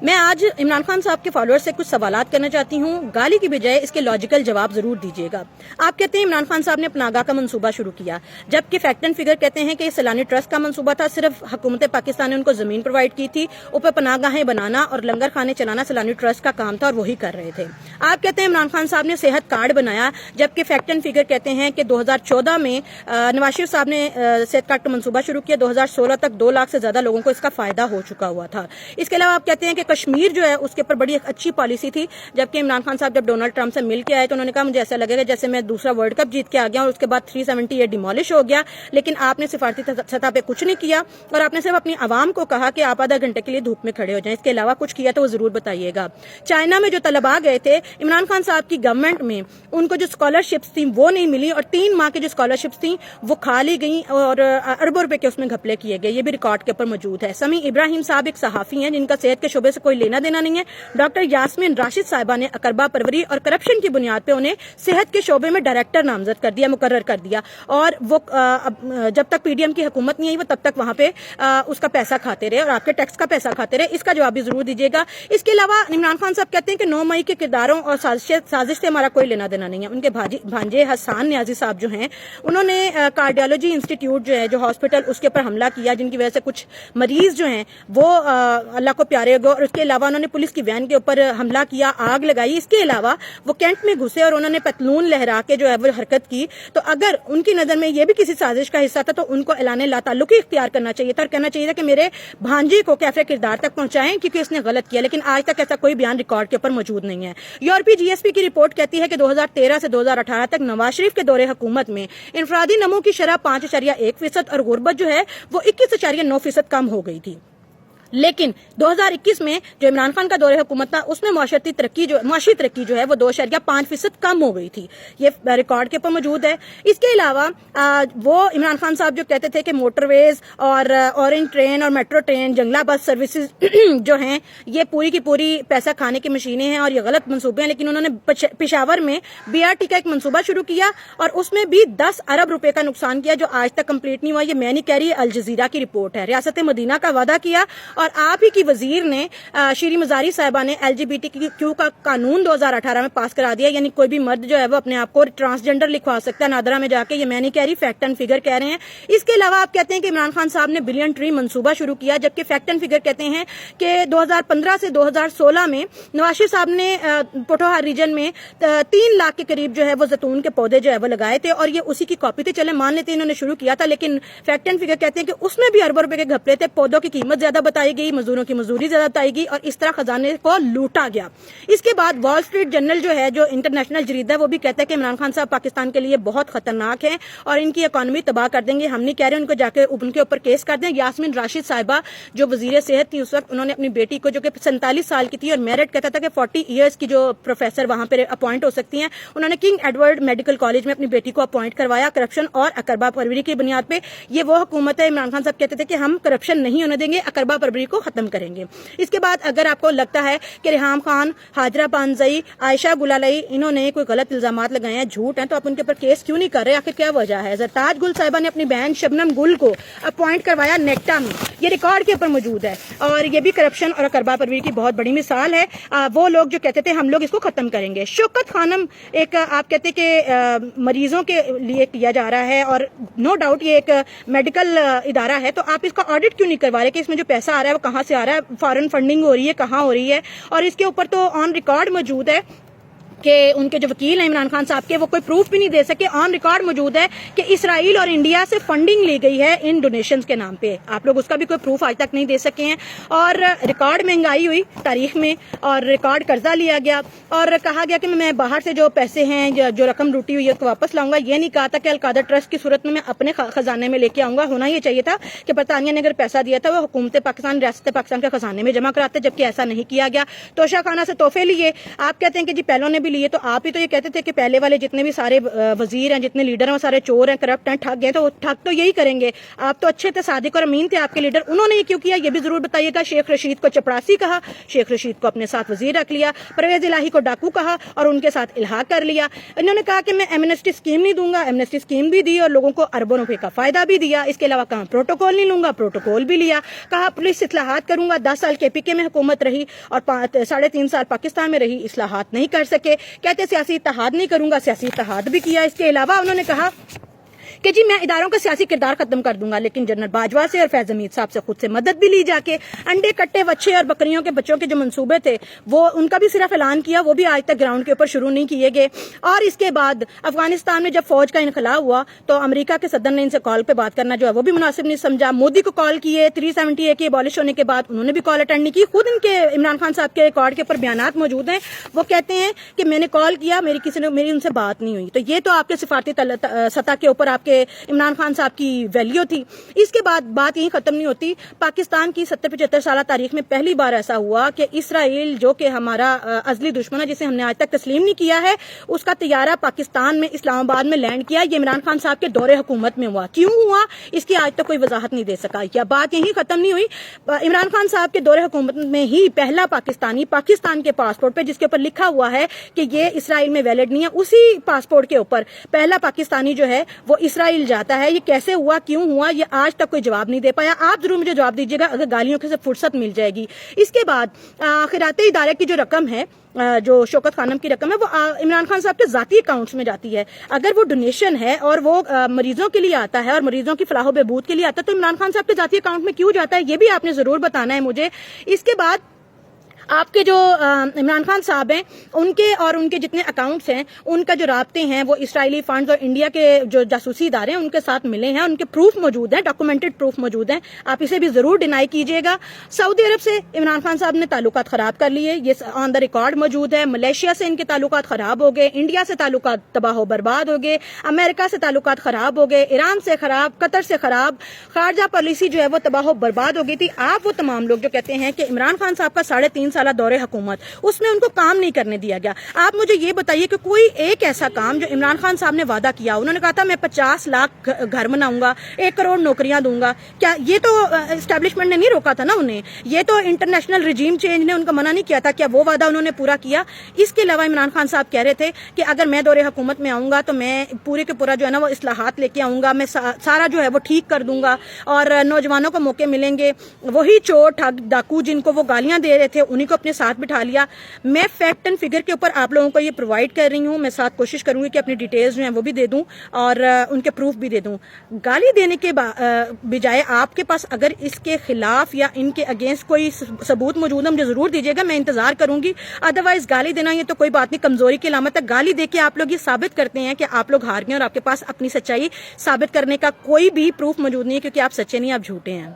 میں آج عمران خان صاحب کے فالوور سے کچھ سوالات کرنا چاہتی ہوں، گالی کی بجائے اس کے لاجیکل جواب ضرور دیجیے گا۔ آپ کہتے ہیں عمران خان صاحب نے پناہگاہ کا منصوبہ شروع کیا، جبکہ فیکٹ اینڈ فگر کہتے ہیں کہ یہ سیلانی ٹرسٹ کا منصوبہ تھا، صرف حکومت پاکستان نے ان کو زمین پرووائڈ کی تھی، اوپر پناہگاہیں بنانا اور لنگر خانے چلانا سیلانی ٹرسٹ کا کام تھا اور وہی کر رہے تھے۔ آپ کہتے ہیں عمران خان صاحب نے صحت کارڈ بنایا، جبکہ فیکٹ اینڈ فگر کہتے ہیں کہ 2014 میں نواز شریف صاحب نے صحت کارڈ کا منصوبہ شروع کیا، 2016 تک 2 لاکھ سے زیادہ لوگوں کو اس کا فائدہ ہو چکا ہوا تھا۔ اس کے علاوہ آپ کہتے ہیں کہ کشمیر جو ہے اس کے اوپر بڑی ایک اچھی پالیسی تھی، جبکہ عمران خان صاحب جب ڈونلڈ ٹرمپ سے مل کے آئے تو انہوں نے کہا مجھے ایسا لگے گا جیسے میں دوسرا ورلڈ کپ جیت کے آ گیا اور اس کے بعد 378 ڈیمولش ہو گیا، لیکن آپ نے سفارتی سطح پہ کچھ نہیں کیا اور آپ نے صرف اپنی عوام کو کہا کہ آپ آدھا گھنٹے کے لیے دھوپ میں کھڑے ہو جائیں، اس کے علاوہ کچھ کیا تو وہ ضرور بتائیے گا۔ چائنا میں جو طلباء گئے تھے عمران خان صاحب کی گورنمنٹ میں، ان کو جو اسکالرشپس تھیں وہ نہیں ملی اور 3 ماہ کی جو اسکالرشپس تھیں وہ کھا لی گئیں اور اربوں روپے کے اس میں گھپلے کیے گئے، یہ بھی ریکارڈ کے اوپر موجود ہے۔ سمیع ابراہیم صاحب ایک صحافی ہیں جن کا صحت کے شعبے سے کوئی لینا دینا نہیں ہے۔ ڈاکٹر یاسمین راشد صاحبہ نے اقربا پروری اور کرپشن کی بنیاد پہ انہیں صحت کے شعبے میں ڈائریکٹر نامزد کر دیا، مقرر کر دیا، اور وہ جب تک پی ڈی ایم کی حکومت نہیں آئی وہ تب تک وہاں پہ اس کا پیسہ کھاتے رہے اور آپ کے ٹیکس کا پیسہ کھاتے رہے۔ اس کا جواب بھی ضرور دیجیے گا۔ اس کے علاوہ عمران خان صاحب کہتے ہیں کہ 9 مئی کے کرداروں اور سازش سے ہمارا کوئی لینا دینا نہیں ہے۔ ان کے بھانجے حسان نیازی صاحب جو ہیں انہوں نے کارڈیالوجی انسٹیٹیوٹ جو ہے جو ہاسپٹل اس کے اوپر حملہ کیا، جن کی وجہ سے کچھ مریض جو ہیں وہ اللہ کو پیارے ہو گئے، اور اس کے علاوہ انہوں نے پولیس کی وین کے اوپر حملہ کیا، آگ لگائی۔ اس کے علاوہ وہ کینٹ میں گھسے اور انہوں نے پتلون لہرا کے جو ہے وہ حرکت کی، تو اگر ان کی نظر میں یہ بھی کسی سازش کا حصہ تھا تو ان کو اعلان لا تعلقی اختیار کرنا چاہیے تھا اور کہنا چاہیے تھا کہ میرے بھانجے کو کیفے کردار تک پہنچائیں کیونکہ اس نے غلط کیا، لیکن آج تک ایسا کوئی بیان ریکارڈ کے اوپر موجود نہیں ہے۔ یورپی جی ایس پی کی رپورٹ کہتی ہے کہ 2013 سے 2018 تک نواز شریف کے دور حکومت میں انفرادی نمو کی شرح 5.1% اور غربت جو ہے وہ 21.9% کم ہو گئی تھی، لیکن 2021 میں جو عمران خان کا دور حکومت تھا اس میں معاشی ترقی جو ہے وہ 2.5% کم ہو گئی تھی، یہ ریکارڈ کے اوپر موجود ہے۔ اس کے علاوہ وہ عمران خان صاحب جو کہتے تھے کہ موٹر ویز اور اورنج ٹرین اور میٹرو ٹرین، جنگلہ بس سروسز جو ہیں یہ پوری کی پوری پیسہ کھانے کی مشینیں ہیں اور یہ غلط منصوبے ہیں، لیکن انہوں نے پشاور میں BRT کا ایک منصوبہ شروع کیا اور اس میں بھی 10 ارب روپے کا نقصان کیا جو آج تک کمپلیٹ نہیں ہوا۔ یہ میں نہیں کہہ رہی، الجزیرہ کی رپورٹ ہے۔ ریاست مدینہ کا وعدہ کیا اور آپ ہی کی وزیر نے شیری مزاری صاحبہ نے LGBTQ کا قانون 2018 میں پاس کرا دیا، یعنی کوئی بھی مرد جو ہے وہ اپنے آپ کو ٹرانسجنڈر لکھوا سکتا ہے نادرا میں جا کے۔ یہ میں نہیں کہہ رہی، فیکٹ اینڈ فگر کہہ رہے ہیں۔ اس کے علاوہ آپ کہتے ہیں کہ عمران خان صاحب نے بلین ٹری منصوبہ شروع کیا، جبکہ فیکٹ اینڈ فگر کہتے ہیں کہ 2015 سے 2016 میں نواز شریف صاحب نے پوٹھوہار ریجن میں 3 لاکھ کے قریب جو ہے وہ زیتون کے پودے جو ہے وہ لگائے تھے اور یہ اسی کی کاپی تھی۔ چلے مان لیتے انہوں نے شروع کیا تھا، لیکن فیکٹ اینڈ فگر کہتے ہیں کہ اس میں بھی اربوں روپے کے گھپلے تھے، پودوں کی قیمت زیادہ بتائی گئی، مزدوروں کی مزدوری زیادہ بتائی گئی اور اس طرح خزانے کو لوٹا گیا۔ اس کے بعد وال اسٹریٹ جرنل جو ہے جو انٹرنیشنل جریدہ ہے وہ بھی کہتا ہے کہ عمران خان صاحب پاکستان کے لیے بہت خطرناک ہیں اور ان کی اکانومی تباہ کر دیں گے۔ ہم نہیں کہہ رہے ان کو جا کے ان کے اوپر کیس کر دیں۔ یاسمین راشد صاحبہ جو وزیر صحت تھی اس وقت، انہوں نے اپنی بیٹی کو جو کہ 47 سال کی تھی اور میرٹ کہتا تھا کہ 40 ایئرس کی جو پروفیسر وہاں پہ اپوائنٹ ہو سکتی ہیں، انہوں نے کنگ ایڈورڈ میڈیکل کالج میں اپنی بیٹی کو اپوائنٹ کروایا کرپشن اور اقربا پروری کی بنیاد پہ۔ یہ وہ حکومت ہے، عمران خان صاحب کہتے تھے کہ ہم کرپشن نہیں ہونے دیں گے، اقربا پروری کو ختم کریں گے۔ اس کے بعد اگر آپ کو لگتا ہے کہ ریحام خان، ہاجرہ پانزئی، عائشہ گلالئی انہوں نے کوئی غلط الزامات لگائے ہیں، جھوٹ ہیں، تو آپ ان کے اوپر کیس کیوں نہیں کر رہے؟ آخر کیا وجہ ہے؟ زرتاج گل صاحبہ نے اپنی بہن شبنم گل کو اپوائنٹ کروایا نیکٹا میں، یہ ریکارڈ کے اوپر موجود ہے اور یہ بھی کرپشن اور اقربا پروری کی بہت بڑی مثال ہے۔ وہ لوگ جو کہتے تھے ہم لوگ اس کو ختم کریں گے۔ شوکت خانم ایک آپ کہتے کہ مریضوں کے لیے کیا جا رہا ہے اور نو ڈاؤٹ یہ ایک میڈیکل ادارہ ہے، تو آپ اس کا آڈٹ کیوں نہیں کروا رہے کہ اس میں جو پیسہ آ رہا ہے وہ کہاں سے آ رہا ہے، فارن فنڈنگ ہو رہی ہے، کہاں ہو رہی ہے؟ اور اس کے اوپر تو آن ریکارڈ موجود ہے کہ ان کے جو وکیل ہیں عمران خان صاحب کے، وہ کوئی پروف بھی نہیں دے سکے۔ آن ریکارڈ موجود ہے کہ اسرائیل اور انڈیا سے فنڈنگ لی گئی ہے ان ڈونیشنز کے نام پہ، آپ لوگ اس کا بھی کوئی پروف آج تک نہیں دے سکے ہیں۔ اور ریکارڈ مہنگائی ہوئی تاریخ میں اور ریکارڈ قرضہ لیا گیا اور کہا گیا کہ میں باہر سے جو پیسے ہیں جو رقم لوٹی ہوئی ہے اس کو واپس لاؤں گا۔ یہ نہیں کہا تھا کہ القادر ٹرسٹ کی صورت میں اپنے خزانے میں لے کے آؤں گا۔ ہونا یہ چاہیے تھا کہ برطانیہ نے اگر پیسہ دیا تھا وہ حکومت پاکستان، ریاست پاکستان کے خزانے میں جمع کراتے، جبکہ ایسا نہیں کیا گیا۔ توشہ خانہ سے تحفے لیے، آپ کہتے ہیں کہ جی پہلوں نے بھی بھی لیے تو آپ ہی تو یہ کہتے تھے کہ پہلے والے جتنے بھی سارے وزیر ہیں, جتنے لیڈر ہیں, وہ سارے چور ہیں, کرپٹ ہیں, ٹھگ ہیں, تو ٹھگ تو یہی کریں گے. آپ تو اچھے تھے, صادق اور امین تھے آپ کے لیڈر, انہوں نے یہ کیوں کیا یہ بھی ضرور بتائیے گا. شیخ رشید کو چپڑاسی کہا, شیخ رشید کو اپنے ساتھ وزیر رکھ لیا, پرویز الہی کو ڈاکو کہا اور ان کے ساتھ الحاق کر لیا. انہوں نے کہا کہ میں ایمنسٹی اسکیم نہیں دوں گا, ایمنسٹی اسکیم بھی دی اور لوگوں کو اربوں روپے کا فائدہ بھی دیا. اس کے علاوہ کہا پروٹوکول نہیں لوں گا, پروٹوکول بھی لیا. کہا پولیس اصلاحات کروں گا, 10 سال کے پی کے میں حکومت رہی اور 3.5 سال پاکستان میں رہی, اصلاحات نہیں کر سکے. کہتے سیاسی اتحاد نہیں کروں گا, سیاسی اتحاد بھی کیا. اس کے علاوہ انہوں نے کہا کہ جی میں اداروں کا سیاسی کردار ختم کر دوں گا, لیکن جنرل باجوہ سے اور فیض حمید صاحب سے خود سے مدد بھی لی جا کے. انڈے کٹے وچھے اور بکریوں کے بچوں کے جو منصوبے تھے وہ ان کا بھی صرف اعلان کیا, وہ بھی آج تک گراؤنڈ کے اوپر شروع نہیں کیے گئے. اور اس کے بعد افغانستان میں جب فوج کا انخلا ہوا تو امریکہ کے صدر نے ان سے کال پہ بات کرنا جو ہے وہ بھی مناسب نہیں سمجھا. مودی کو کال کیے 370A کی ابالش ہونے کے بعد, انہوں نے بھی کال اٹینڈ نہیں کی. خود ان کے عمران خان صاحب کے ریکارڈ کے اوپر بیانات موجود ہیں, وہ کہتے ہیں کہ میں نے کال کیا, میری ان سے بات نہیں ہوئی. تو یہ تو آپ کے سفارتی سطح کے اوپر آپ کے عمران خان صاحب کی ویلیو تھی. اس کے بعد بات یہیں ختم نہیں ہوتی. پاکستان کی 70-75 سالہ تاریخ میں پہلی بار ایسا ہوا کہ اسرائیل جو کہ ہمارا ازلی دشمن ہے, جسے ہم نے آج تک تسلیم نہیں کیا ہے, اس کا طیارہ پاکستان میں اسلام آباد میں لینڈ کیا. یہ عمران خان صاحب کے دور حکومت میں ہوا. کیوں ہوا اس کی آج تک کوئی وضاحت نہیں دے سکا. یا بات یہیں ختم نہیں ہوئی. عمران خان صاحب کے دور حکومت میں ہی پہلا پاکستانی پاکستان کے پاسپورٹ پہ جس کے اوپر لکھا ہوا ہے کہ یہ اسرائیل میں ویلڈ نہیں ہے, اسی پاسپورٹ کے اوپر پہلا پاکستانی جو ہے وہ اسرائیل جاتا ہے. یہ کیسے ہوا, کیوں ہوا, یہ آج تک کوئی جواب نہیں دے پایا. آپ ضرور مجھے جواب دیجیے گا اگر گالیوں سے فرصت مل جائے گی. اس کے بعد خیرات ادارے کی جو رقم ہے, جو شوکت خانم کی رقم ہے, وہ عمران خان صاحب کے ذاتی اکاؤنٹس میں جاتی ہے. اگر وہ ڈونیشن ہے اور وہ مریضوں کے لیے آتا ہے اور مریضوں کی فلاح و بہبود کے لیے آتا ہے تو عمران خان صاحب کے ذاتی اکاؤنٹ میں کیوں جاتا ہے, یہ بھی آپ نے ضرور بتانا ہے مجھے. اس کے بعد آپ کے جو عمران خان صاحب ہیں ان کے اور ان کے جتنے اکاؤنٹس ہیں ان کا جو رابطے ہیں وہ اسرائیلی فنڈز اور انڈیا کے جو جاسوسی ادارے ہیں ان کے ساتھ ملے ہیں. ان کے پروف موجود ہیں, ڈاکومنٹڈ پروف موجود ہیں. آپ اسے بھی ضرور ڈینائی کیجیے گا. سعودی عرب سے عمران خان صاحب نے تعلقات خراب کر لیے, یہ آن دا ریکارڈ موجود ہے. ملیشیا سے ان کے تعلقات خراب ہو گئے, انڈیا سے تعلقات تباہ و برباد ہو گئے, امریکہ سے تعلقات خراب ہو گئے, ایران سے خراب, قطر سے خراب, خارجہ پالیسی جو ہے وہ تباہ و برباد ہو گئی تھی. آپ وہ تمام لوگ جو کہتے ہیں کہ عمران خان صاحب کا 3.5 سالہ دور حکومت اس میں ان کو کام نہیں کرنے دیا گیا, آپ مجھے یہ بتائیے کہ کوئی ایک ایسا کام جو عمران خان صاحب نے وعدہ کیا, انہوں نے کہا تھا میں 50 لاکھ گھر بناؤں گا, 1 کروڑ نوکریاں دوں گا, کیا یہ تو اسٹیبلشمنٹ نے نہیں روکا تھا نا انہیں, یہ تو انٹرنیشنل رجیم چینج نے ان کو منع نہیں کیا تھا, کیا وہ وعدہ انہوں نے پورا کیا؟ اس کے علاوہ عمران خان صاحب کہہ رہے تھے کہ اگر میں دور حکومت میں آؤں گا تو میں پورے کے پورا جو ہے نا وہ اصلاحات لے کے آؤں گا, میں سارا جو ہے وہ ٹھیک کر دوں گا اور نوجوانوں کو موقع ملیں گے. وہی چور ٹھگ ڈاکو جن کو وہ گالیاں دے رہے تھے انہیں کو اپنے ساتھ بٹھا لیا. میں فیکٹ اینڈ فگر کے اوپر آپ لوگوں کو یہ پرووائڈ کر رہی ہوں. میں ساتھ کوشش کروں گی کہ اپنی ڈیٹیلز جو ہیں وہ بھی دے دوں اور ان کے پروف بھی دے دوں. گالی دینے کے بجائے آپ کے پاس اگر اس کے خلاف یا ان کے اگینسٹ کوئی ثبوت موجود ہے مجھے ضرور دیجیے گا, میں انتظار کروں گی. ادروائز گالی دینا یہ تو کوئی بات نہیں, کمزوری کی علامت ہے. گالی دے کے آپ لوگ یہ ثابت کرتے ہیں کہ آپ لوگ ہار گئے اور آپ کے پاس اپنی سچائی ثابت کرنے کا کوئی بھی پروف موجود نہیں ہے, کیونکہ آپ سچے نہیں, آپ جھوٹے ہیں.